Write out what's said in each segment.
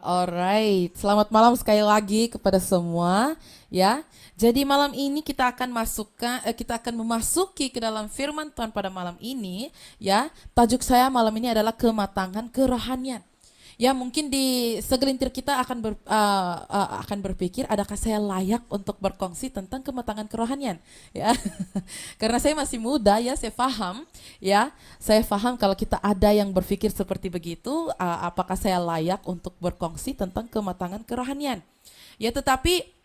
Alright, selamat malam sekali lagi kepada semua ya. Jadi malam ini kita akan memasuki ke dalam firman Tuhan pada malam ini ya. Tajuk saya malam ini adalah kematangan kerohanian. Ya mungkin di segelintir kita akan berpikir, adakah saya layak untuk berkongsi tentang kematangan kerohanian ya. Karena saya masih muda ya, saya paham kalau kita ada yang berpikir seperti begitu, apakah saya layak untuk berkongsi tentang kematangan kerohanian. Ya tetapi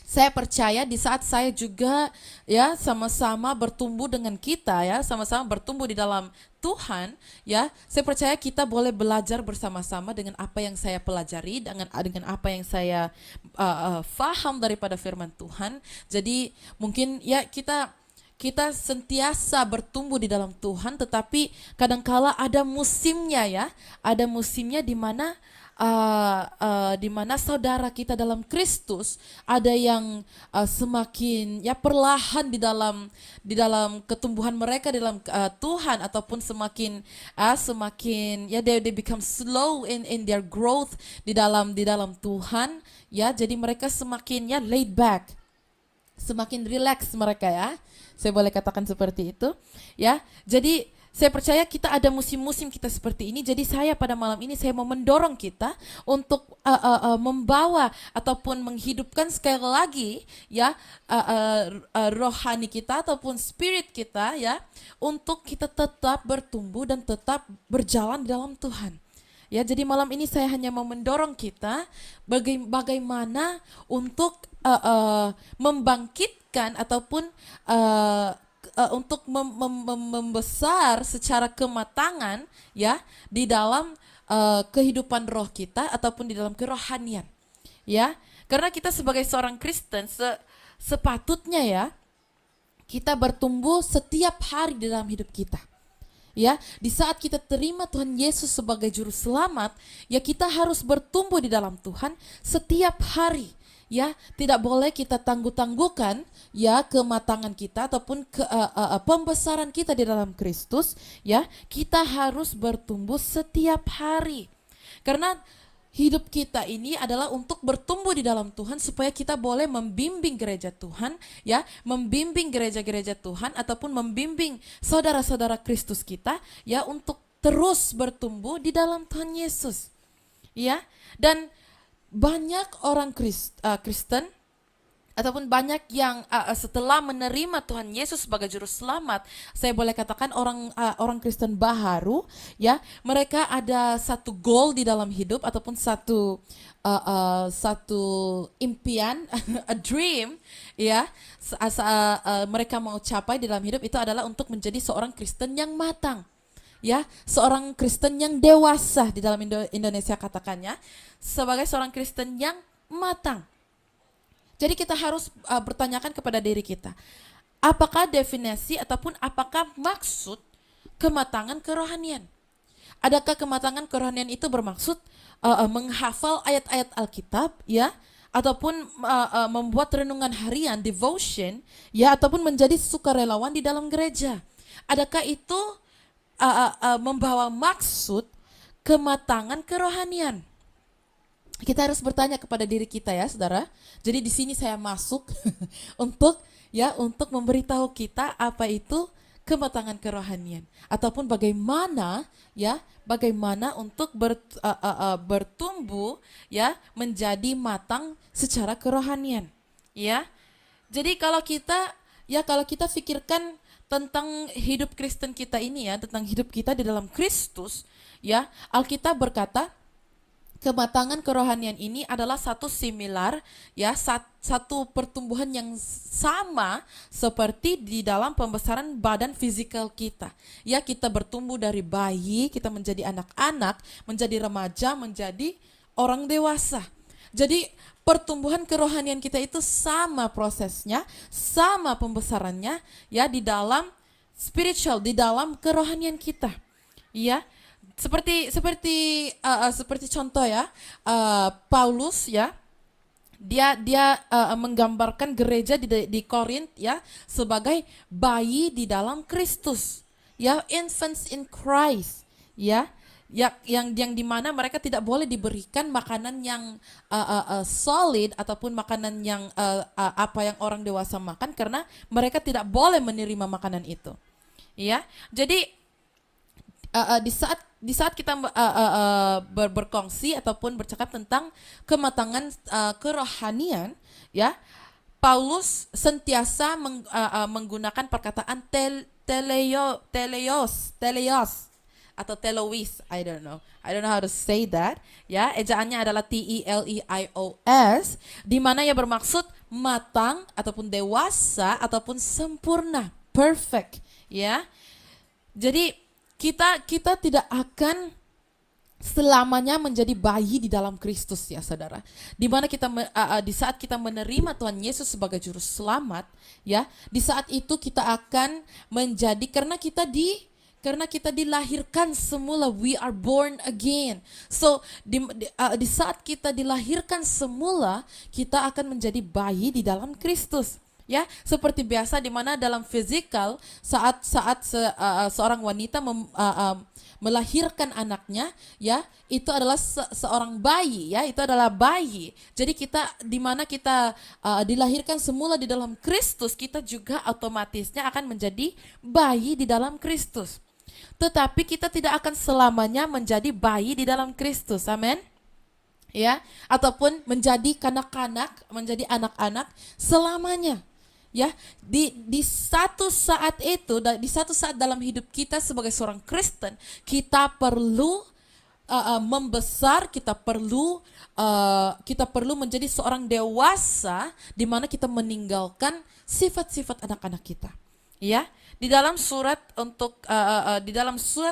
saya percaya di saat saya juga ya sama-sama bertumbuh dengan kita ya, sama-sama bertumbuh di dalam Tuhan ya, saya percaya kita boleh belajar bersama-sama dengan apa yang saya pelajari, dengan apa yang saya faham daripada firman Tuhan. Jadi mungkin ya kita sentiasa bertumbuh di dalam Tuhan, tetapi kadangkala ada musimnya ya, ada musimnya di mana saudara kita dalam Kristus ada yang semakin ya perlahan di dalam ketumbuhan mereka dalam Tuhan, ataupun semakin ya they become slow in their growth di dalam Tuhan ya. Jadi mereka semakin ya laid back, semakin relax mereka ya. Saya boleh katakan seperti itu ya. Jadi saya percaya kita ada musim-musim kita seperti ini. Jadi saya pada malam ini saya mau mendorong kita untuk membawa ataupun menghidupkan sekali lagi ya rohani kita ataupun spirit kita ya, untuk kita tetap bertumbuh dan tetap berjalan di dalam Tuhan. Ya, jadi malam ini saya hanya mau mendorong kita bagaimana untuk membangkitkan ataupun untuk membesar secara kematangan ya di dalam kehidupan roh kita ataupun di dalam kerohanian ya. Karena kita sebagai seorang Kristen sepatutnya ya kita bertumbuh setiap hari di dalam hidup kita. Ya, di saat kita terima Tuhan Yesus sebagai juru selamat, ya kita harus bertumbuh di dalam Tuhan setiap hari. Ya, tidak boleh kita tangguh-tangguhkan ya kematangan kita ataupun pembesaran kita di dalam Kristus, ya. Kita harus bertumbuh setiap hari. Karena hidup kita ini adalah untuk bertumbuh di dalam Tuhan supaya kita boleh membimbing gereja Tuhan ya, membimbing gereja-gereja Tuhan ataupun membimbing saudara-saudara Kristus kita ya untuk terus bertumbuh di dalam Tuhan Yesus. Ya. Dan banyak orang Kristen ataupun banyak yang setelah menerima Tuhan Yesus sebagai juru selamat, saya boleh katakan orang Kristen baharu ya, mereka ada satu goal di dalam hidup ataupun satu impian a dream ya, mereka mau capai di dalam hidup itu adalah untuk menjadi seorang Kristen yang matang ya, seorang Kristen yang dewasa. Di dalam Indonesia katakannya sebagai seorang Kristen yang matang. Jadi kita harus bertanyakan kepada diri kita, apakah definisi ataupun apakah maksud kematangan kerohanian? Adakah kematangan kerohanian itu bermaksud menghafal ayat-ayat Alkitab ya, ataupun membuat renungan harian devotion ya, ataupun menjadi sukarelawan di dalam gereja? Adakah itu membawa maksud kematangan kerohanian? Kita harus bertanya kepada diri kita ya, saudara. Jadi di sini saya masuk untuk memberitahu kita apa itu kematangan kerohanian, ataupun bagaimana untuk bertumbuh ya menjadi matang secara kerohanian ya. Jadi kalau kita pikirkan tentang hidup Kristen kita ini ya, tentang hidup kita di dalam Kristus ya, Alkitab berkata kematangan kerohanian ini adalah satu similar ya, satu pertumbuhan yang sama seperti di dalam pembesaran badan fisikal kita. Ya, kita bertumbuh dari bayi, kita menjadi anak-anak, menjadi remaja, menjadi orang dewasa. Jadi pertumbuhan kerohanian kita itu sama prosesnya, sama pembesarannya ya di dalam spiritual, di dalam kerohanian kita. Ya, seperti contoh ya, Paulus ya, dia menggambarkan gereja di Korint ya sebagai bayi di dalam Kristus ya, infants in Christ ya. yang dimana mereka tidak boleh diberikan makanan yang solid ataupun makanan yang apa yang orang dewasa makan, karena mereka tidak boleh menerima makanan itu. Ya, jadi di saat kita berkongsi ataupun bercakap tentang kematangan kerohanian, ya, Paulus sentiasa menggunakan perkataan teleos atau telois, I don't know how to say that, ya, ejaannya adalah TELEIOS, di mana ia bermaksud matang ataupun dewasa ataupun sempurna, perfect, ya. Jadi kita tidak akan selamanya menjadi bayi di dalam Kristus, ya saudara. Di mana di saat kita menerima Tuhan Yesus sebagai juru selamat, ya, di saat itu kita akan menjadi, karena kita dilahirkan semula, we are born again. So di saat kita dilahirkan semula, kita akan menjadi bayi di dalam Kristus. Ya, seperti biasa di mana dalam fisikal saat seorang wanita melahirkan anaknya, ya, itu adalah seorang bayi, ya, itu adalah bayi. Jadi di mana kita dilahirkan semula di dalam Kristus, kita juga otomatisnya akan menjadi bayi di dalam Kristus. Tetapi kita tidak akan selamanya menjadi bayi di dalam Kristus. Amin. Ya, ataupun menjadi kanak-kanak, menjadi anak-anak selamanya. Ya, di satu saat itu, di satu saat dalam hidup kita sebagai seorang Kristen, kita perlu membesar, kita perlu menjadi seorang dewasa, di mana kita meninggalkan sifat-sifat anak-anak kita. Ya, di dalam surat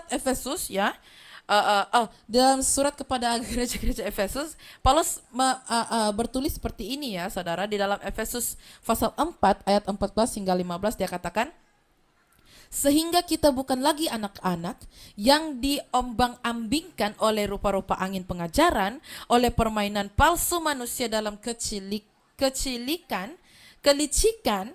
Efesus, ya, dalam surat kepada gereja-gereja Efesus, Paulus bertulis seperti ini, ya saudara. Di dalam Efesus pasal 4 ayat 14 hingga 15 dia katakan, sehingga kita bukan lagi anak-anak yang diombang-ambingkan oleh rupa-rupa angin pengajaran, oleh permainan palsu manusia dalam kelicikan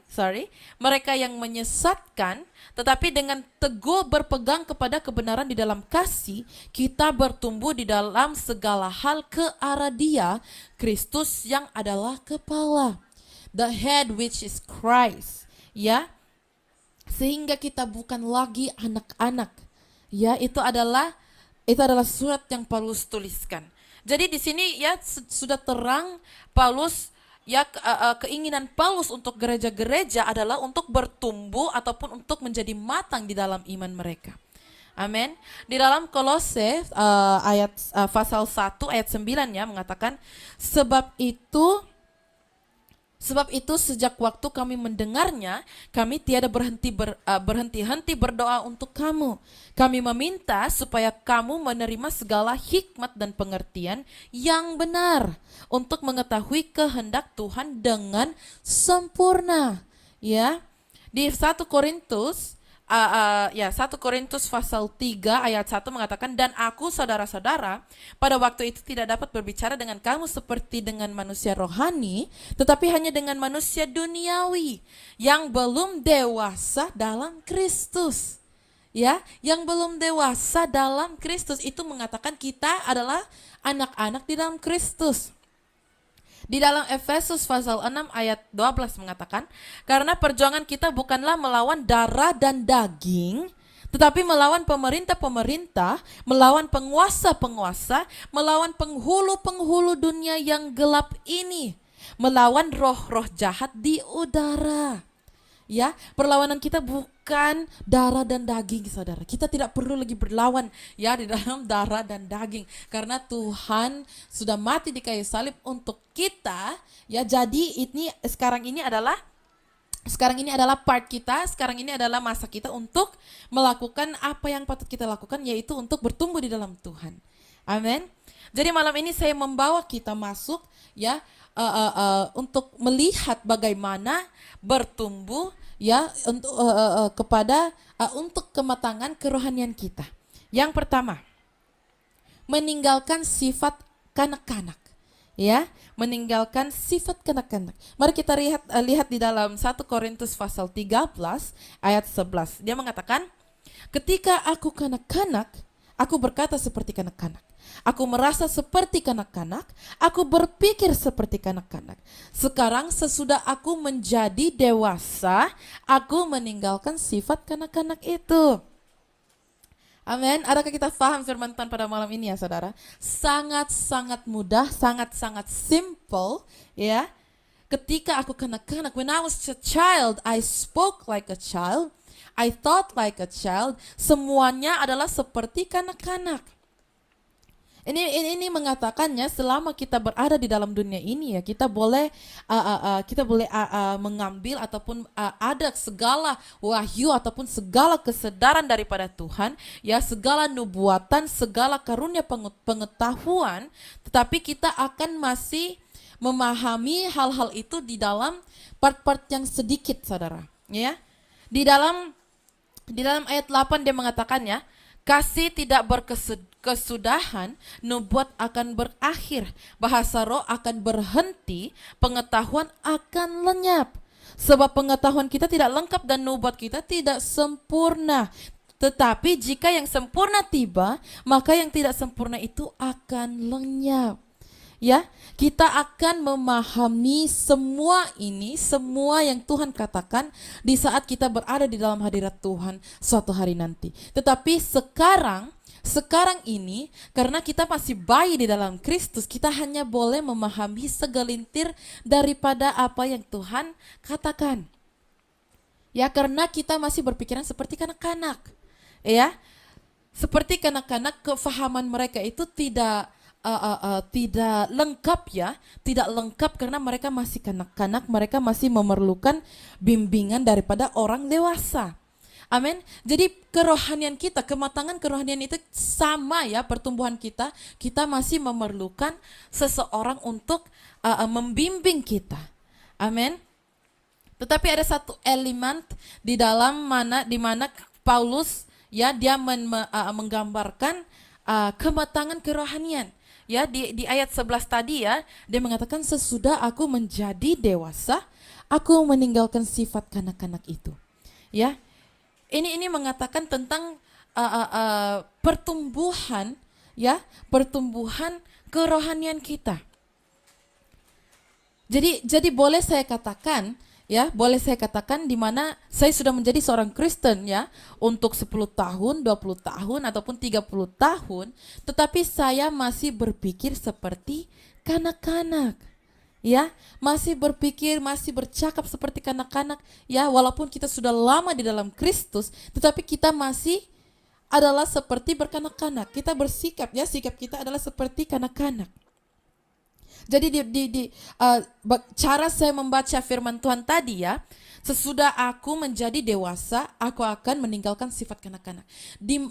mereka yang menyesatkan, tetapi dengan teguh berpegang kepada kebenaran di dalam kasih, kita bertumbuh di dalam segala hal ke arah Dia, Kristus yang adalah kepala, the head which is Christ, ya. Sehingga kita bukan lagi anak-anak, ya, itu adalah surat yang Paulus tuliskan. Jadi di sini, ya, sudah terang Paulus, ya, keinginan Paulus untuk gereja-gereja adalah untuk bertumbuh ataupun untuk menjadi matang di dalam iman mereka. Amin. Di dalam Kolose pasal 1 ayat 9, ya, mengatakan, sebab itu sejak waktu kami mendengarnya, kami tiada berhenti-henti berdoa untuk kamu. Kami meminta supaya kamu menerima segala hikmat dan pengertian yang benar untuk mengetahui kehendak Tuhan dengan sempurna. Ya, di 1 Korintus 1 Korintus pasal 3 ayat 1 mengatakan, dan aku saudara-saudara pada waktu itu tidak dapat berbicara dengan kamu seperti dengan manusia rohani, tetapi hanya dengan manusia duniawi yang belum dewasa dalam Kristus. Ya, yang belum dewasa dalam Kristus itu mengatakan kita adalah anak-anak di dalam Kristus. Di dalam Efesus pasal 6 ayat 12 mengatakan, karena perjuangan kita bukanlah melawan darah dan daging, tetapi melawan pemerintah-pemerintah, melawan penguasa-penguasa, melawan penghulu-penghulu dunia yang gelap ini, melawan roh-roh jahat di udara. Ya, perlawanan kita bukan darah dan daging, saudara. Kita tidak perlu lagi berlawan, ya, di dalam darah dan daging, karena Tuhan sudah mati di kayu salib untuk kita, ya. Jadi sekarang ini adalah part kita, sekarang ini adalah masa kita untuk melakukan apa yang patut kita lakukan, yaitu untuk bertumbuh di dalam Tuhan. Amin. Jadi malam ini saya membawa kita masuk, ya, untuk melihat bagaimana bertumbuh, ya, untuk kematangan kerohanian kita. Yang pertama, meninggalkan sifat kanak-kanak, ya, meninggalkan sifat kanak-kanak. Mari kita lihat di dalam 1 Korintus pasal 13 ayat 11. Dia mengatakan, ketika aku kanak-kanak, Aku berkata seperti kanak-kanak. Aku merasa seperti kanak-kanak. Aku berpikir seperti kanak-kanak. Sekarang sesudah aku menjadi dewasa, aku meninggalkan sifat kanak-kanak itu. Amin. Adakah kita paham firman Tuhan pada malam ini ya saudara? Sangat-sangat mudah, sangat-sangat simple ya. Ketika aku kanak-kanak, when I was a child, I spoke like a child. I thought like a child. Semuanya adalah seperti kanak-kanak. Ini mengatakannya selama kita berada di dalam dunia ini ya kita boleh mengambil ataupun ada segala wahyu ataupun segala kesedaran daripada Tuhan ya segala nubuatan segala karunia pengetahuan tetapi kita akan masih memahami hal-hal itu di dalam part-part yang sedikit saudara ya di dalam ayat 8 dia mengatakannya, kasih tidak berkesudahan, nubuat akan berakhir, bahasa roh akan berhenti, pengetahuan akan lenyap. Sebab pengetahuan kita tidak lengkap dan nubuat kita tidak sempurna. Tetapi jika yang sempurna tiba, maka yang tidak sempurna itu akan lenyap. Ya, kita akan memahami semua ini, semua yang Tuhan katakan di saat kita berada di dalam hadirat Tuhan suatu hari nanti. Tetapi sekarang ini karena kita masih bayi di dalam Kristus, kita hanya boleh memahami segelintir daripada apa yang Tuhan katakan. Ya, karena kita masih berpikiran seperti kanak-kanak. Ya. Seperti kanak-kanak kefahaman mereka itu tidak lengkap ya, tidak lengkap karena mereka masih kanak-kanak, mereka masih memerlukan bimbingan daripada orang dewasa. Amin. Jadi kerohanian kita, kematangan kerohanian itu sama ya pertumbuhan kita, kita masih memerlukan seseorang untuk membimbing kita. Amin. Tetapi ada satu elemen di mana Paulus ya dia menggambarkan kematangan kerohanian. Ya di ayat 11 tadi ya, dia mengatakan sesudah aku menjadi dewasa, aku meninggalkan sifat kanak-kanak itu. Ya. Ini mengatakan tentang pertumbuhan ya, pertumbuhan kerohanian kita. Jadi boleh saya katakan ya, boleh saya katakan di mana saya sudah menjadi seorang Kristen ya untuk 10 tahun, 20 tahun ataupun 30 tahun, tetapi saya masih berpikir seperti kanak-kanak. Ya, masih berpikir, masih bercakap seperti kanak-kanak ya, walaupun kita sudah lama di dalam Kristus, tetapi kita masih adalah seperti berkanak-kanak. Kita bersikap ya, sikap kita adalah seperti kanak-kanak. Jadi cara saya membaca firman Tuhan tadi ya, sesudah aku menjadi dewasa, aku akan meninggalkan sifat kanak-kanak.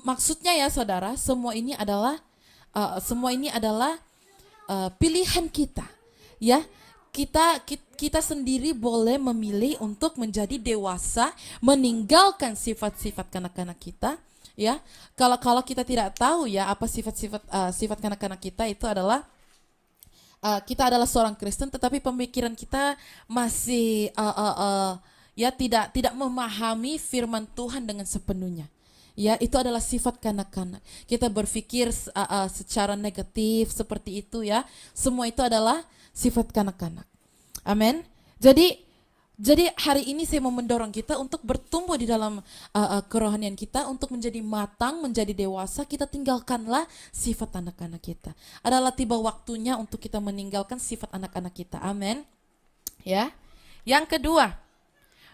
Maksudnya ya saudara, semua ini adalah pilihan kita. Ya, kita sendiri boleh memilih untuk menjadi dewasa, meninggalkan sifat-sifat kanak-kanak kita. Ya, kalau kita tidak tahu ya apa sifat kanak-kanak kita itu adalah kita adalah seorang Kristen tetapi pemikiran kita masih ya tidak memahami firman Tuhan dengan sepenuhnya. Ya, itu adalah sifat kanak-kanak. Kita berpikir secara negatif seperti itu ya. Semua itu adalah sifat kanak-kanak. Amin. Jadi hari ini saya mau mendorong kita untuk bertumbuh di dalam kerohanian kita untuk menjadi matang, menjadi dewasa. Kita tinggalkanlah sifat anak-anak kita. Adalah tiba waktunya untuk kita meninggalkan sifat anak-anak kita. Amin. Ya. Yang kedua,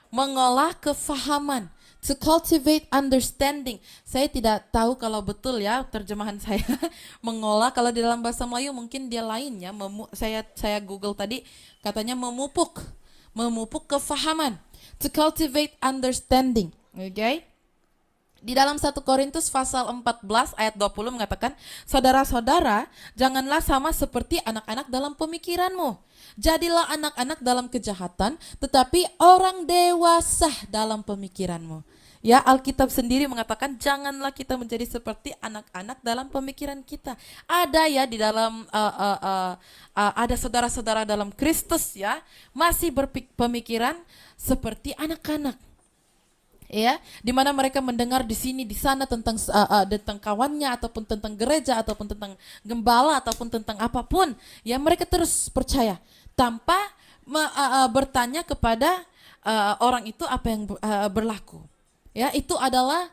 mengolah kefahaman. To cultivate understanding. Saya tidak tahu kalau betul ya terjemahan saya mengolah. Kalau di dalam bahasa Melayu mungkin dia lain ya. Saya Google tadi katanya memupuk kefahaman. To cultivate understanding. Okay? Di dalam 1 Korintus pasal 14 ayat 20 mengatakan, saudara-saudara, janganlah sama seperti anak-anak dalam pemikiranmu. Jadilah anak-anak dalam kejahatan, tetapi orang dewasa dalam pemikiranmu. Ya, Alkitab sendiri mengatakan janganlah kita menjadi seperti anak-anak dalam pemikiran kita. Ada ya di dalam ada saudara-saudara dalam Kristus ya masih berpemikiran seperti anak-anak. ya, di mana mereka mendengar di sini di sana tentang tentang kawannya ataupun tentang gereja ataupun tentang gembala ataupun tentang apapun, ya mereka terus percaya tanpa bertanya kepada orang itu apa yang berlaku. Ya, itu adalah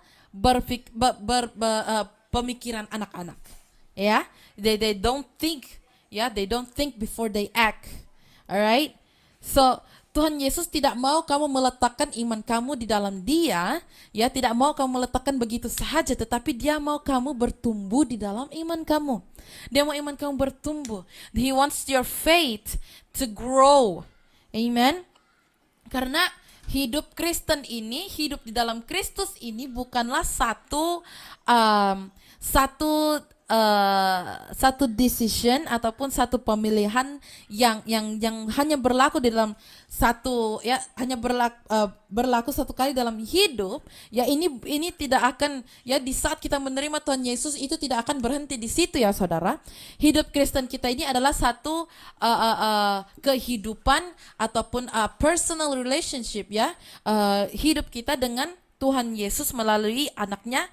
pemikiran anak-anak. Ya, they don't think, ya, they don't think before they act. Alright, so Tuhan Yesus tidak mau kamu meletakkan iman kamu di dalam Dia, ya, tidak mau kamu meletakkan begitu saja, tetapi Dia mau kamu bertumbuh di dalam iman kamu. Dia mau iman kamu bertumbuh. He wants your faith to grow. Amen. Karena hidup Kristen ini, hidup di dalam Kristus ini bukanlah satu decision ataupun satu pemilihan yang hanya berlaku di dalam satu, ya, hanya berlaku satu kali dalam hidup. Ya, ini tidak akan, ya, di saat kita menerima Tuhan Yesus itu tidak akan berhenti di situ, ya saudara. Hidup Kristen kita ini adalah satu kehidupan ataupun personal relationship, ya, hidup kita dengan Tuhan Yesus melalui anaknya,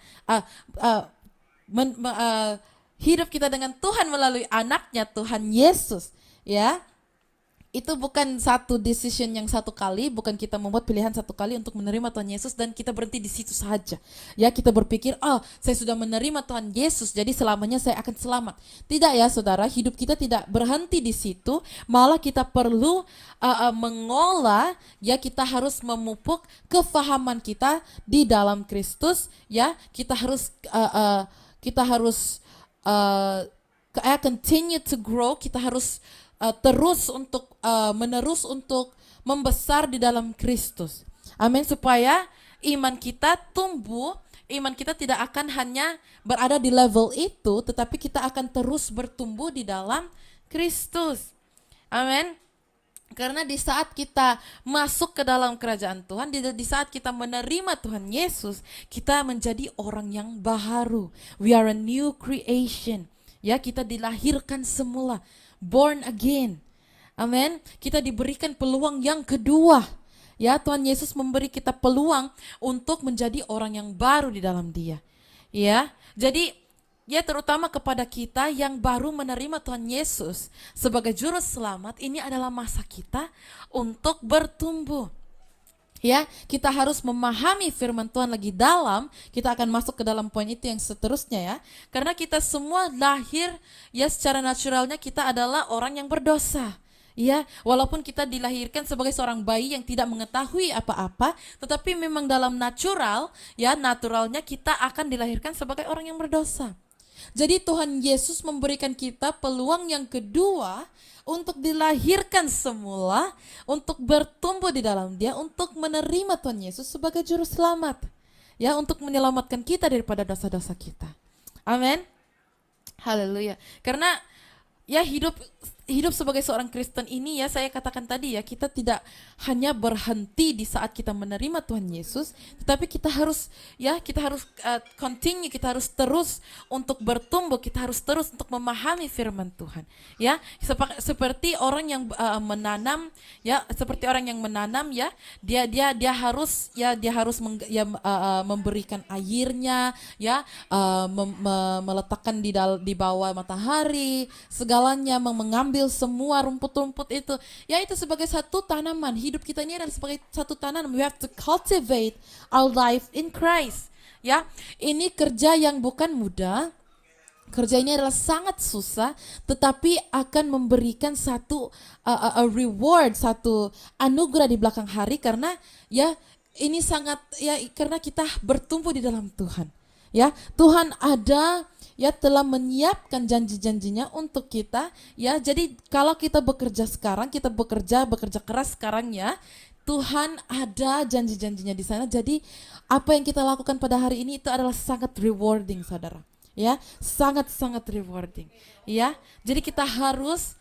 hidup kita dengan Tuhan melalui anaknya Tuhan Yesus, ya. Itu bukan satu decision yang satu kali, bukan kita membuat pilihan satu kali untuk menerima Tuhan Yesus dan kita berhenti di situ saja. Ya, kita berpikir, oh, saya sudah menerima Tuhan Yesus, jadi selamanya saya akan selamat. Tidak, ya saudara, hidup kita tidak berhenti di situ, malah kita perlu mengolah, ya, kita harus memupuk kefahaman kita di dalam Kristus, ya. Kita harus continue to grow, kita harus menerus untuk membesar di dalam Kristus. Amin, supaya iman kita tumbuh, iman kita tidak akan hanya berada di level itu, tetapi kita akan terus bertumbuh di dalam Kristus. Amin. Karena di saat kita masuk ke dalam kerajaan Tuhan, di saat kita menerima Tuhan Yesus, kita menjadi orang yang baru. We are a new creation. Ya, kita dilahirkan semula, born again. Amin. Kita diberikan peluang yang kedua. Ya, Tuhan Yesus memberi kita peluang untuk menjadi orang yang baru di dalam Dia. Ya, jadi, ya, terutama kepada kita yang baru menerima Tuhan Yesus sebagai juru selamat, ini adalah masa kita untuk bertumbuh. Ya, kita harus memahami firman Tuhan lagi dalam. Kita akan masuk ke dalam poin itu yang seterusnya, ya. Karena kita semua lahir, ya, secara naturalnya kita adalah orang yang berdosa. Ya, walaupun kita dilahirkan sebagai seorang bayi yang tidak mengetahui apa-apa, tetapi memang dalam natural, ya, naturalnya kita akan dilahirkan sebagai orang yang berdosa. Jadi Tuhan Yesus memberikan kita peluang yang kedua untuk dilahirkan semula, untuk bertumbuh di dalam Dia, untuk menerima Tuhan Yesus sebagai juru selamat. Ya, untuk menyelamatkan kita daripada dosa-dosa kita. Amin. Haleluya. Karena, ya, hidup sebagai seorang Kristen ini, ya, saya katakan tadi, ya, kita tidak hanya berhenti di saat kita menerima Tuhan Yesus, tetapi kita harus continue, kita harus terus untuk bertumbuh, kita harus terus untuk memahami firman Tuhan. Ya, seperti orang yang menanam, ya, seperti orang yang menanam, ya, dia harus memberikan airnya, ya, meletakkan di bawah matahari, segalanya, mengambil semua rumput-rumput itu. Ya, itu sebagai satu tanaman. Hidup kita ini adalah sebagai satu tanaman. We have to cultivate our life in Christ. Ya, ini kerja yang bukan mudah. Kerja ini adalah sangat susah, tetapi akan memberikan satu reward, satu anugerah di belakang hari, karena, ya, ini sangat, ya, karena kita bertumbuh di dalam Tuhan. Ya, Tuhan ada, ya, telah menyiapkan janji-janjinya untuk kita, ya. Jadi kalau kita bekerja sekarang, kita bekerja keras sekarang, ya, Tuhan ada janji-janjinya di sana. Jadi apa yang kita lakukan pada hari ini itu adalah sangat rewarding, saudara. Ya, sangat-sangat rewarding. Ya, jadi kita harus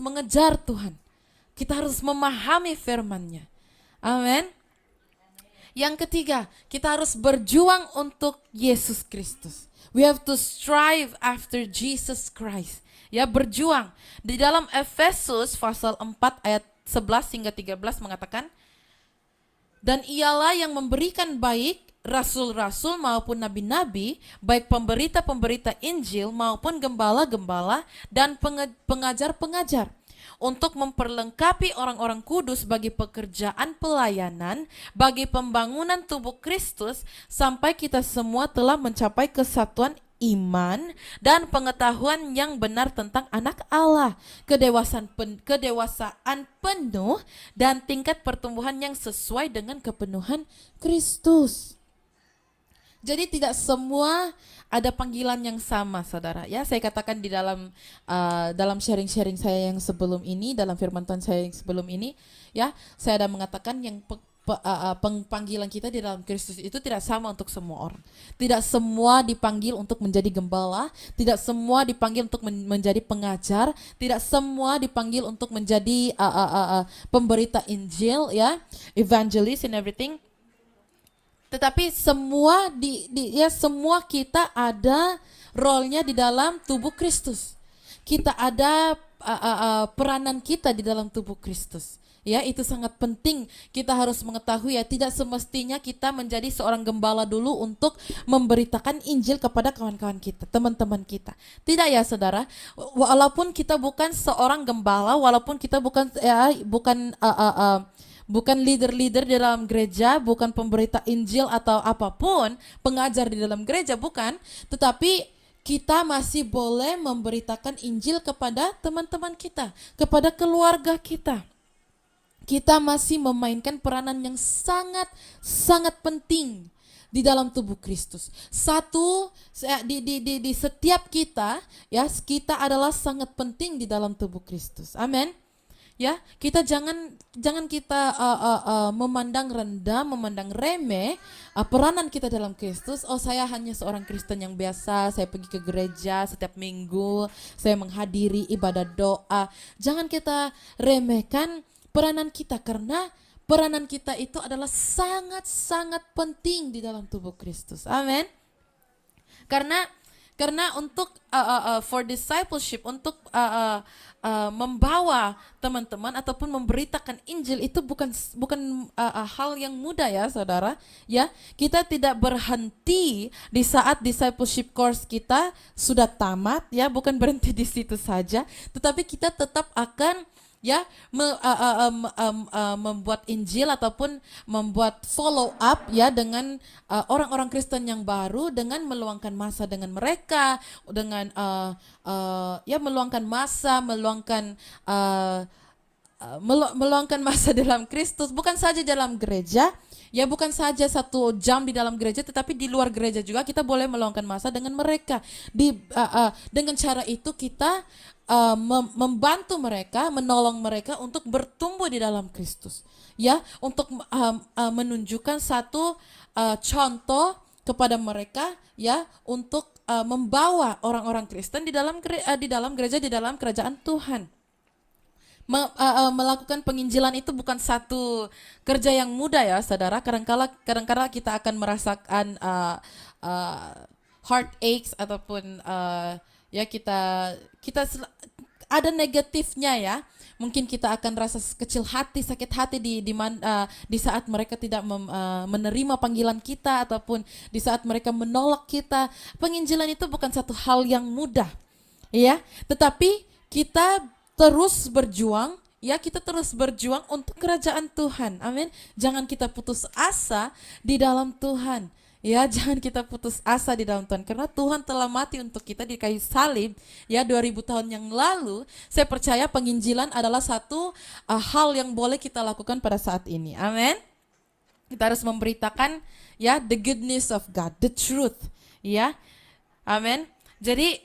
mengejar Tuhan. Kita harus memahami firman-Nya. Amin. Yang ketiga, kita harus berjuang untuk Yesus Kristus. We have to strive after Jesus Christ. Ya, berjuang. Di dalam Efesus pasal 4 ayat 11 hingga 13 mengatakan, Dan ialah yang memberikan baik rasul-rasul maupun nabi-nabi, baik pemberita-pemberita Injil maupun gembala-gembala dan pengajar-pengajar, untuk memperlengkapi orang-orang kudus bagi pekerjaan pelayanan, bagi pembangunan tubuh Kristus, sampai kita semua telah mencapai kesatuan iman dan pengetahuan yang benar tentang anak Allah, kedewasaan penuh dan tingkat pertumbuhan yang sesuai dengan kepenuhan Kristus. Jadi tidak semua ada panggilan yang sama, saudara. Ya, saya katakan di dalam sharing-sharing saya yang sebelum ini, dalam firman Tuhan saya yang sebelum ini, ya, saya ada mengatakan yang panggilan kita di dalam Kristus itu tidak sama untuk semua orang. Tidak semua dipanggil untuk menjadi gembala, tidak semua dipanggil untuk menjadi pengajar, tidak semua dipanggil untuk menjadi pemberita Injil, ya, evangelist and everything. Tetapi semua semua kita ada role-nya di dalam tubuh Kristus. Kita ada peranan kita di dalam tubuh Kristus. Ya, itu sangat penting. Kita harus mengetahui, ya, tidak semestinya kita menjadi seorang gembala dulu untuk memberitakan Injil kepada kawan-kawan kita, teman-teman kita. Tidak, ya, saudara. Walaupun kita bukan seorang gembala, walaupun kita bukan leader-leader di dalam gereja, bukan pemberita Injil atau apapun, pengajar di dalam gereja, bukan. Tetapi kita masih boleh memberitakan Injil kepada teman-teman kita, kepada keluarga kita. Kita masih memainkan peranan yang sangat penting di dalam tubuh Kristus. Satu, di setiap kita, ya, kita adalah sangat penting di dalam tubuh Kristus. Amin. Ya, kita jangan kita memandang rendah, memandang remeh peranan kita dalam Kristus. Oh, saya hanya seorang Kristen yang biasa, saya pergi ke gereja setiap minggu, saya menghadiri ibadah doa. Jangan kita remehkan peranan kita, karena peranan kita itu adalah sangat penting di dalam tubuh Kristus. Amin. Karena untuk for discipleship, untuk membawa teman-teman ataupun memberitakan Injil itu bukan hal yang mudah, ya, saudara. Ya, kita tidak berhenti di saat discipleship course kita sudah tamat, ya, bukan berhenti di situ saja, tetapi kita tetap akan, ya, membuat Injil ataupun membuat follow up, ya, dengan orang-orang Kristen yang baru, dengan meluangkan masa dengan mereka, dengan meluangkan masa dalam Kristus, bukan saja dalam gereja, ya, bukan saja 1 jam di dalam gereja, tetapi di luar gereja juga kita boleh meluangkan masa dengan mereka. Dengan cara itu kita membantu mereka, menolong mereka untuk bertumbuh di dalam Kristus, ya, untuk menunjukkan satu contoh kepada mereka, ya, untuk membawa orang-orang Kristen di dalam gereja, di dalam kerajaan Tuhan. Melakukan penginjilan itu bukan satu kerja yang mudah, ya, saudara. Kadang-kadang kita akan merasakan heartaches ataupun ya, kita ada negatifnya, ya. Mungkin kita akan rasa kecil hati, sakit hati di saat mereka tidak menerima panggilan kita, ataupun di saat mereka menolak kita. Penginjilan itu bukan satu hal yang mudah, ya. Tetapi kita terus berjuang, ya, kita terus berjuang untuk kerajaan Tuhan. Amin. Jangan kita putus asa di dalam Tuhan. Ya, jangan kita putus asa di dalam Tuhan, karena Tuhan telah mati untuk kita di kayu salib, ya, 2000 tahun yang lalu. Saya percaya penginjilan adalah satu hal yang boleh kita lakukan pada saat ini. Amin. Kita harus memberitakan, ya, the good news of God, the truth, ya. Amin. Jadi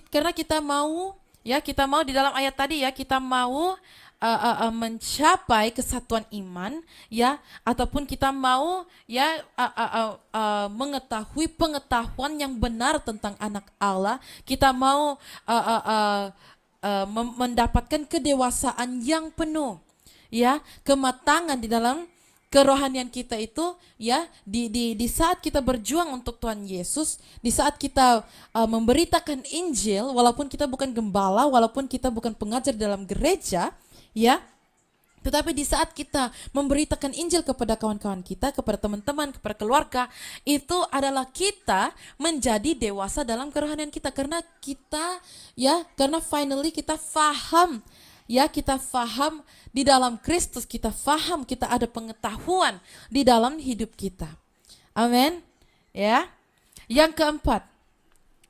karena kita mau, ya, kita mau di dalam ayat tadi, ya, kita mau mencapai kesatuan iman, ya, ataupun kita mau, ya, mengetahui pengetahuan yang benar tentang anak Allah. Kita mau mendapatkan kedewasaan yang penuh, ya, kematangan di dalam kerohanian kita itu, ya, di saat kita berjuang untuk Tuhan Yesus, di saat kita memberitakan Injil, walaupun kita bukan gembala, walaupun kita bukan pengajar dalam gereja, ya, Tetapi di saat kita memberitakan Injil kepada kawan-kawan kita, kepada teman-teman, kepada keluarga, itu adalah kita menjadi dewasa dalam kerohanian kita. Karena kita, ya, karena finally kita faham, ya, kita faham di dalam Kristus, kita faham, kita ada pengetahuan di dalam hidup kita. Amin. Ya. Yang keempat,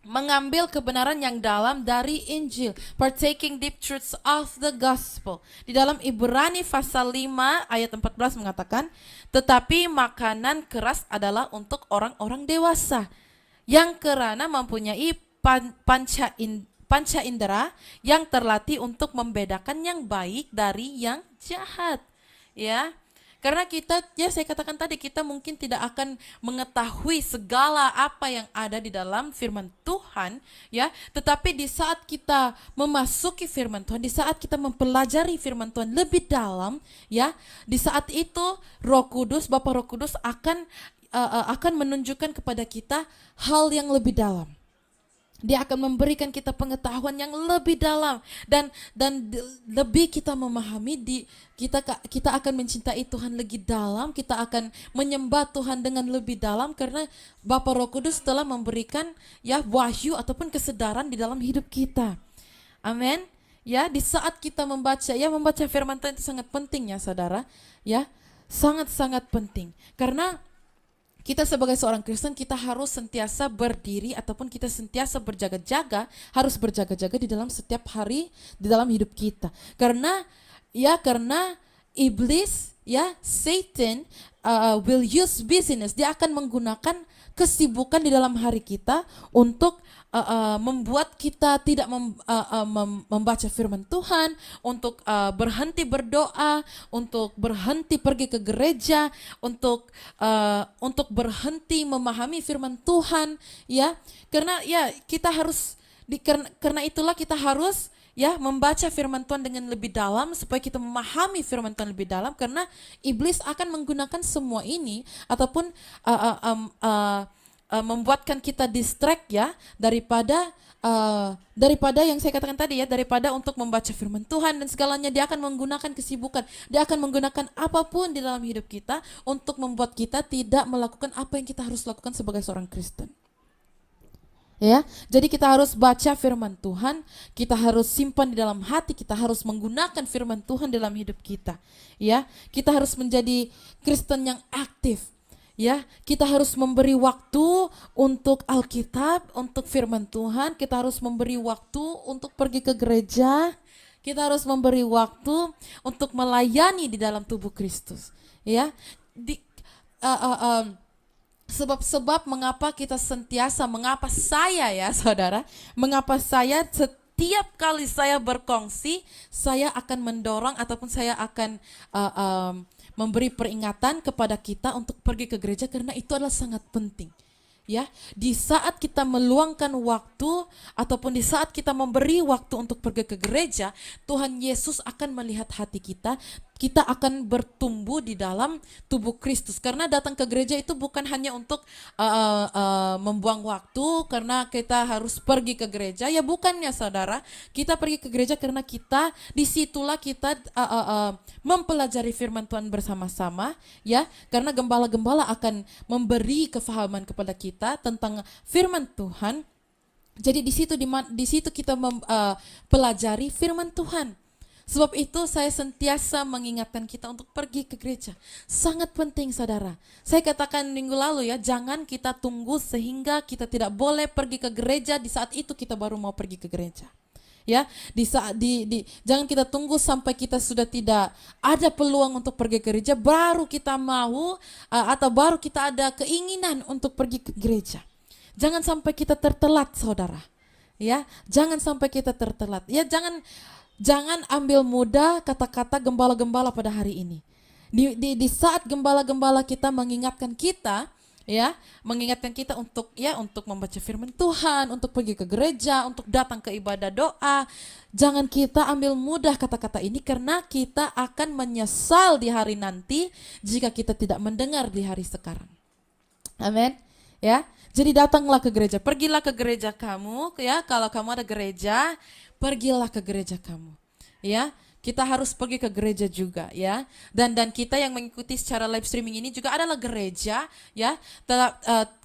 mengambil kebenaran yang dalam dari Injil, partaking deep truths of the gospel. Di dalam Ibrani pasal 5 ayat 14 mengatakan, tetapi makanan keras adalah untuk orang-orang dewasa yang kerana mempunyai panca indera yang terlatih untuk membedakan yang baik dari yang jahat. Ya. Karena kita, ya saya katakan tadi, kita mungkin tidak akan mengetahui segala apa yang ada di dalam firman Tuhan, ya. Tetapi di saat kita memasuki firman Tuhan, di saat kita mempelajari firman Tuhan lebih dalam, ya, di saat itu Roh Kudus, Bapa Roh Kudus akan menunjukkan kepada kita hal yang lebih dalam. Dia akan memberikan kita pengetahuan yang lebih dalam dan lebih kita memahami kita akan mencintai Tuhan lebih dalam, kita akan menyembah Tuhan dengan lebih dalam karena Bapa Roh Kudus telah memberikan, ya, wahyu ataupun kesedaran di dalam hidup kita. Amin. Ya, di saat kita membaca firman Tuhan itu sangat penting, ya saudara, ya. Sangat-sangat penting. Karena kita sebagai seorang Kristen, kita harus sentiasa berdiri ataupun kita sentiasa berjaga-jaga, harus berjaga-jaga di dalam setiap hari di dalam hidup kita. Karena iblis, ya, Satan will use business. Dia akan menggunakan kesibukan di dalam hari kita untuk membuat kita tidak membaca firman Tuhan, untuk berhenti berdoa, untuk berhenti pergi ke gereja, untuk berhenti memahami firman Tuhan, ya. Karena, ya, kita harus karena itulah kita harus, ya, membaca firman Tuhan dengan lebih dalam supaya kita memahami firman Tuhan lebih dalam, karena iblis akan menggunakan semua ini ataupun membuatkan kita distract, ya, daripada yang saya katakan tadi, ya, daripada untuk membaca firman Tuhan dan segalanya. Dia akan menggunakan kesibukan, dia akan menggunakan apapun di dalam hidup kita untuk membuat kita tidak melakukan apa yang kita harus lakukan sebagai seorang Kristen. Ya, jadi kita harus baca firman Tuhan, kita harus simpan di dalam hati, kita harus menggunakan firman Tuhan dalam hidup kita. Ya, kita harus menjadi Kristen yang aktif. Ya, kita harus memberi waktu untuk Alkitab, untuk firman Tuhan, kita harus memberi waktu untuk pergi ke gereja, kita harus memberi waktu untuk melayani di dalam tubuh Kristus. Ya, sebab mengapa kita sentiasa, mengapa saya, ya saudara, mengapa saya setiap kali saya berkongsi, saya akan mendorong ataupun saya akan memberi peringatan kepada kita untuk pergi ke gereja, karena itu adalah sangat penting. Ya, di saat kita meluangkan waktu ataupun di saat kita memberi waktu untuk pergi ke gereja, Tuhan Yesus akan melihat hati kita. Kita akan bertumbuh di dalam tubuh Kristus. Karena datang ke gereja itu bukan hanya untuk membuang waktu karena kita harus pergi ke gereja. Ya bukannya saudara, kita pergi ke gereja karena disitulah kita mempelajari firman Tuhan bersama-sama, ya. Karena gembala-gembala akan memberi kefahaman kepada kita tentang firman Tuhan. Jadi di situ kita pelajari firman Tuhan. Sebab itu saya sentiasa mengingatkan kita untuk pergi ke gereja. Sangat penting saudara. Saya katakan minggu lalu, ya, jangan kita tunggu sehingga kita tidak boleh pergi ke gereja, di saat itu kita baru mau pergi ke gereja. Ya, jangan kita tunggu sampai kita sudah tidak ada peluang untuk pergi ke gereja baru kita mau atau baru kita ada keinginan untuk pergi ke gereja. Jangan sampai kita tertelat saudara. Ya, jangan sampai kita tertelat. Ya, jangan ambil mudah kata-kata gembala-gembala pada hari ini. Di saat gembala-gembala kita mengingatkan kita, ya, mengingatkan kita untuk membaca firman Tuhan, untuk pergi ke gereja, untuk datang ke ibadah doa, jangan kita ambil mudah kata-kata ini, karena kita akan menyesal di hari nanti jika kita tidak mendengar di hari sekarang. Amin. Ya, jadi datanglah ke gereja, pergilah ke gereja kamu, ya, kalau kamu ada gereja, pergilah ke gereja kamu. Ya, kita harus pergi ke gereja juga ya. Dan kita yang mengikuti secara live streaming ini juga adalah gereja ya.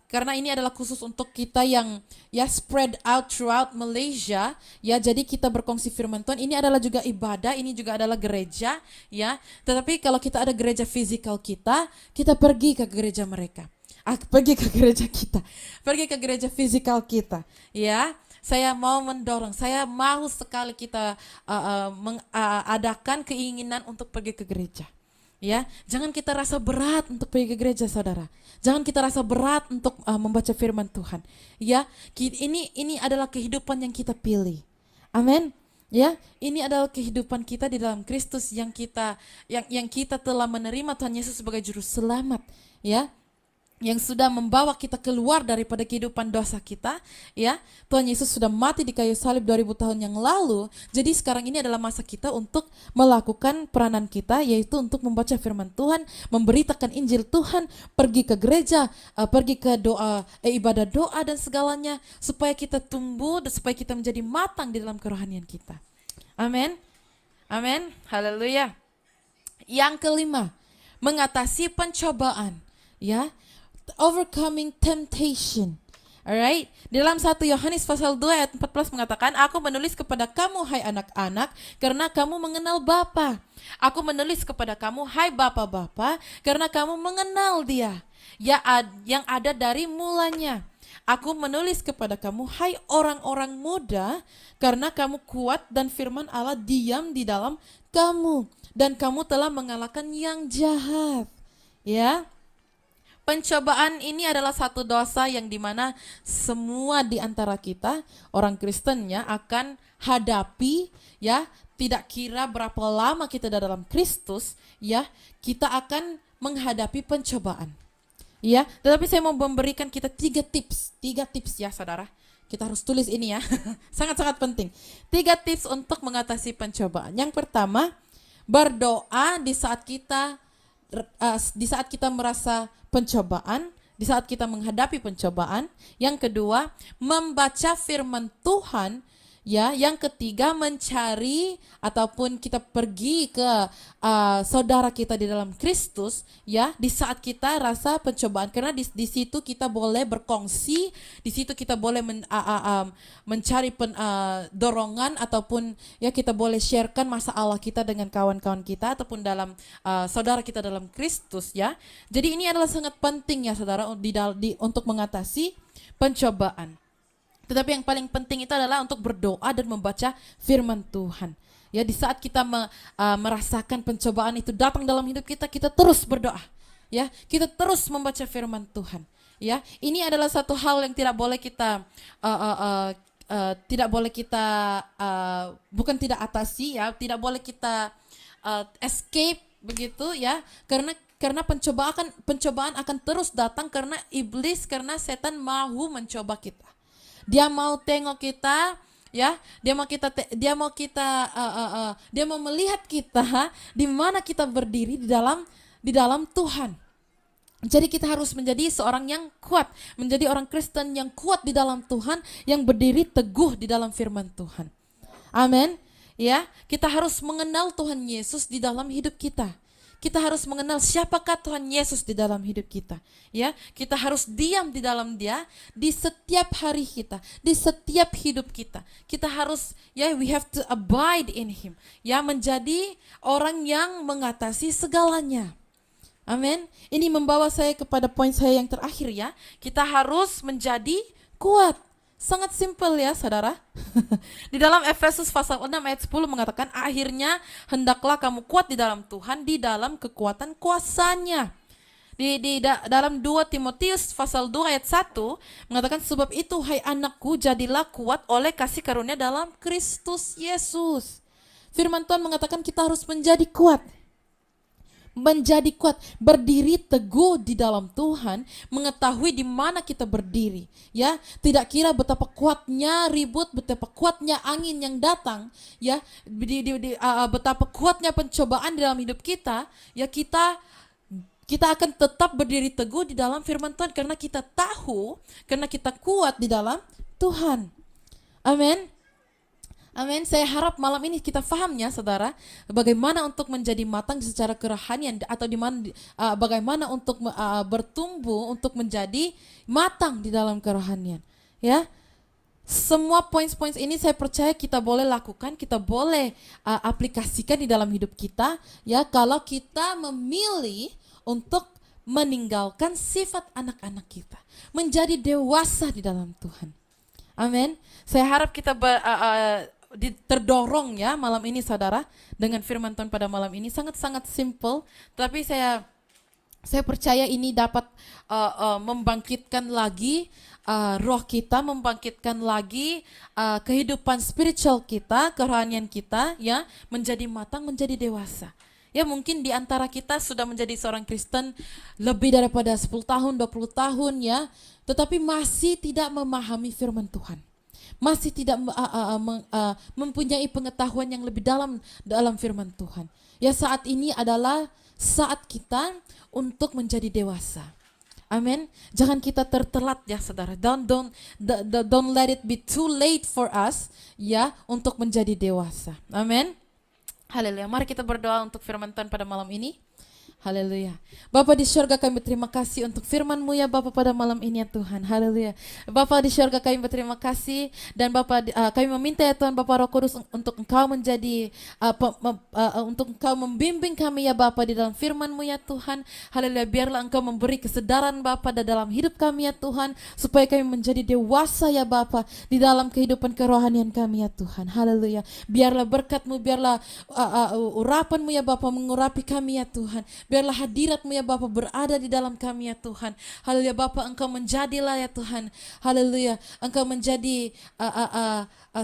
Karena ini adalah khusus untuk kita yang ya spread out throughout Malaysia ya, jadi kita berkongsi firman Tuhan. Ini adalah juga ibadah, ini juga adalah gereja ya. Tetapi kalau kita ada gereja fisikal kita pergi ke gereja mereka. Pergi ke gereja kita, pergi ke gereja fisikal kita ya. Saya mau mendorong, saya mau sekali kita mengadakan keinginan untuk pergi ke gereja. Ya, jangan kita rasa berat untuk pergi ke gereja, saudara. Jangan kita rasa berat untuk membaca firman Tuhan. Ya, ini adalah kehidupan yang kita pilih. Amin. Ya, ini adalah kehidupan kita di dalam Kristus yang kita telah menerima Tuhan Yesus sebagai juru selamat. Ya, yang sudah membawa kita keluar daripada kehidupan dosa kita ya. Tuhan Yesus sudah mati di kayu salib 2000 tahun yang lalu. Jadi sekarang ini adalah masa kita untuk melakukan peranan kita, yaitu untuk membaca firman Tuhan, memberitakan Injil Tuhan, pergi ke gereja, pergi ke doa, ibadah doa dan segalanya, supaya kita tumbuh dan supaya kita menjadi matang di dalam kerohanian kita. Amin. Amin. Haleluya. Yang kelima, mengatasi pencobaan ya. Overcoming temptation. Alright, di dalam 1 Yohanes pasal 2 ayat 14 mengatakan, aku menulis kepada kamu hai anak-anak karena kamu mengenal Bapa. Aku menulis kepada kamu hai Bapa-Bapa karena kamu mengenal Dia yang ada dari mulanya. Aku menulis kepada kamu hai orang-orang muda karena kamu kuat dan firman Allah diam di dalam kamu dan kamu telah mengalahkan yang jahat. Ya. Pencobaan ini adalah satu dosa yang dimana semua di antara kita orang Kristennya akan hadapi ya. Tidak kira berapa lama kita dalam Kristus ya, kita akan menghadapi pencobaan ya. Tetapi saya mau memberikan kita tiga tips ya saudara. Kita harus tulis ini ya. Sangat-sangat penting. 3 tips untuk mengatasi pencobaan. Yang pertama, berdoa di saat kita merasa pencobaan, di saat kita menghadapi pencobaan. Yang kedua, membaca firman Tuhan ya. Yang ketiga, mencari ataupun kita pergi ke saudara kita di dalam Kristus ya, di saat kita rasa pencobaan, karena di situ kita boleh berkongsi, di situ kita boleh mencari dorongan ataupun ya kita boleh sharekan masalah kita dengan kawan-kawan kita ataupun dalam saudara kita dalam Kristus ya. Jadi ini adalah sangat penting ya saudara untuk mengatasi pencobaan. Tetapi yang paling penting itu adalah untuk berdoa dan membaca firman Tuhan. Ya, di saat kita merasakan pencobaan itu datang dalam hidup kita, kita terus berdoa. Ya, kita terus membaca firman Tuhan. Ya, ini adalah satu hal yang tidak boleh kita bukan tidak atasi ya, tidak boleh kita escape begitu ya. Karena pencobaan akan terus datang karena iblis, karena setan mau mencoba kita. Dia mau tengok kita ya, dia mau melihat kita di mana kita berdiri di dalam Tuhan. Jadi kita harus menjadi seorang yang kuat, menjadi orang Kristen yang kuat di dalam Tuhan, yang berdiri teguh di dalam firman Tuhan. Amin. Ya, kita harus mengenal Tuhan Yesus di dalam hidup kita. Kita harus mengenal siapakah Tuhan Yesus di dalam hidup kita. Ya, kita harus diam di dalam Dia di setiap hari kita, di setiap hidup kita. Kita harus we have to abide in Him. Ya, menjadi orang yang mengatasi segalanya. Amin. Ini membawa saya kepada poin saya yang terakhir ya. Kita harus menjadi kuat. Sangat simpel ya saudara. Di dalam Efesus pasal 6 ayat 10 mengatakan, akhirnya hendaklah kamu kuat di dalam Tuhan, di dalam kekuatan kuasanya. Dalam 2 Timotius pasal 2 ayat 1 mengatakan, sebab itu hai anakku, jadilah kuat oleh kasih karunia dalam Kristus Yesus. Firman Tuhan mengatakan kita harus menjadi kuat. Menjadi kuat, berdiri teguh di dalam Tuhan, mengetahui di mana kita berdiri, ya. Tidak kira betapa kuatnya ribut, betapa kuatnya angin yang datang, ya, betapa kuatnya pencobaan di dalam hidup kita, ya kita akan tetap berdiri teguh di dalam firman Tuhan karena kita tahu, karena kita kuat di dalam Tuhan. Amin. Amin. Saya harap malam ini kita fahamnya, saudara, bagaimana untuk menjadi matang secara kerohanian atau bagaimana untuk bertumbuh untuk menjadi matang di dalam kerohanian. Ya, semua poin-poin ini saya percaya kita boleh lakukan, kita boleh aplikasikan di dalam hidup kita, ya, kalau kita memilih untuk meninggalkan sifat anak-anak kita, menjadi dewasa di dalam Tuhan. Amin. Saya harap kita terdorong ya malam ini, saudara, dengan firman Tuhan pada malam ini sangat-sangat simple, tapi saya percaya ini dapat membangkitkan lagi roh kita, membangkitkan lagi kehidupan spiritual kita, kerohanian kita, ya, menjadi matang, menjadi dewasa. Ya, mungkin di antara kita sudah menjadi seorang Kristen lebih daripada 10 tahun, 20 tahun, ya, tetapi masih tidak memahami firman Tuhan. Masih tidak mempunyai pengetahuan yang lebih dalam firman Tuhan. Ya, saat ini adalah saat kita untuk menjadi dewasa. Amin. Jangan kita tertelat, ya, saudara. Don't let it be too late for us, ya, untuk menjadi dewasa. Amin. Haleluya. Mari kita berdoa untuk firman Tuhan pada malam ini. Haleluya. Bapa di surga, kami berterima kasih untuk firman-Mu, ya Bapa, pada malam ini, ya Tuhan. Haleluya. Bapa di surga, kami berterima kasih, dan Bapa, kami meminta, ya Tuhan, Bapa Roh Kudus, untuk Engkau menjadi untuk Engkau membimbing kami, ya Bapa, di dalam firman-Mu, ya Tuhan. Haleluya. Biarlah Engkau memberi kesedaran, Bapa, dalam hidup kami, ya Tuhan, supaya kami menjadi dewasa, ya Bapa, di dalam kehidupan kerohanian kami, ya Tuhan. Haleluya. Biarlah berkat-Mu, biarlah urapan-Mu, ya Bapa, mengurapi kami, ya Tuhan. Biarlah hadirat-Mu, ya Bapa, berada di dalam kami, ya Tuhan. Haleluya. Bapa, Engkau menjadilah, ya Tuhan. Haleluya. Engkau menjadi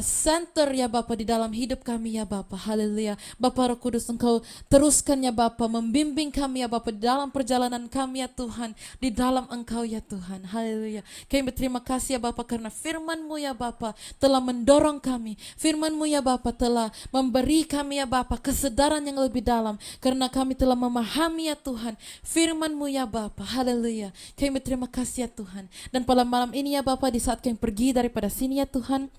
center, ya Bapa, di dalam hidup kami, ya Bapa. Haleluya. Bapa Roh Kudus, Engkau teruskan, ya Bapa, membimbing kami, ya Bapa, di dalam perjalanan kami, ya Tuhan, di dalam Engkau, ya Tuhan. Haleluya. Kami berterima kasih, ya Bapa, karena firman-Mu, ya Bapa, telah mendorong kami. Firman-Mu, ya Bapa, telah memberi kami, ya Bapa, kesedaran yang lebih dalam, karena kami telah memahami, ya Tuhan, firman-Mu, ya Bapa. Haleluya. Kami berterima kasih, ya Tuhan. Dan pada malam ini, ya Bapa, di saat kami pergi daripada sini, ya Tuhan,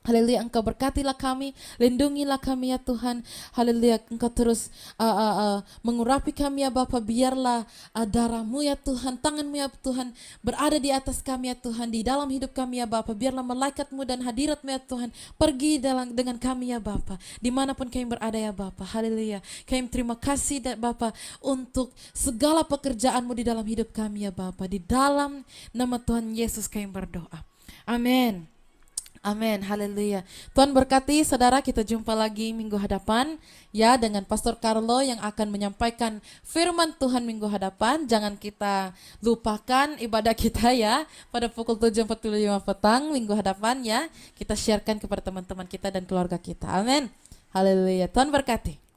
haleluya, Engkau berkatilah kami, lindungilah kami, ya Tuhan. Haleluya, Engkau terus mengurapi kami, ya Bapa. Biarlah darah-Mu, ya Tuhan, tangan-Mu, ya Tuhan, berada di atas kami, ya Tuhan, di dalam hidup kami, ya Bapa. Biarlah malaikat-Mu dan hadirat-Mu, ya Tuhan, pergi dengan kami, ya Bapa, dimanapun kami berada, ya Bapa. Haleluya. Kami terima kasih, Bapa, untuk segala pekerjaan-Mu di dalam hidup kami, ya Bapa. Di dalam nama Tuhan Yesus kami berdoa. Amin. Amin, haleluya. Tuhan berkati, saudara. Kita jumpa lagi minggu hadapan, ya, dengan Pastor Carlo yang akan menyampaikan firman Tuhan minggu hadapan. Jangan kita lupakan ibadah kita, ya, pada pukul 7.45 petang minggu hadapan, ya. Kita sharekan kepada teman-teman kita dan keluarga kita. Amin. Haleluya. Tuhan berkati.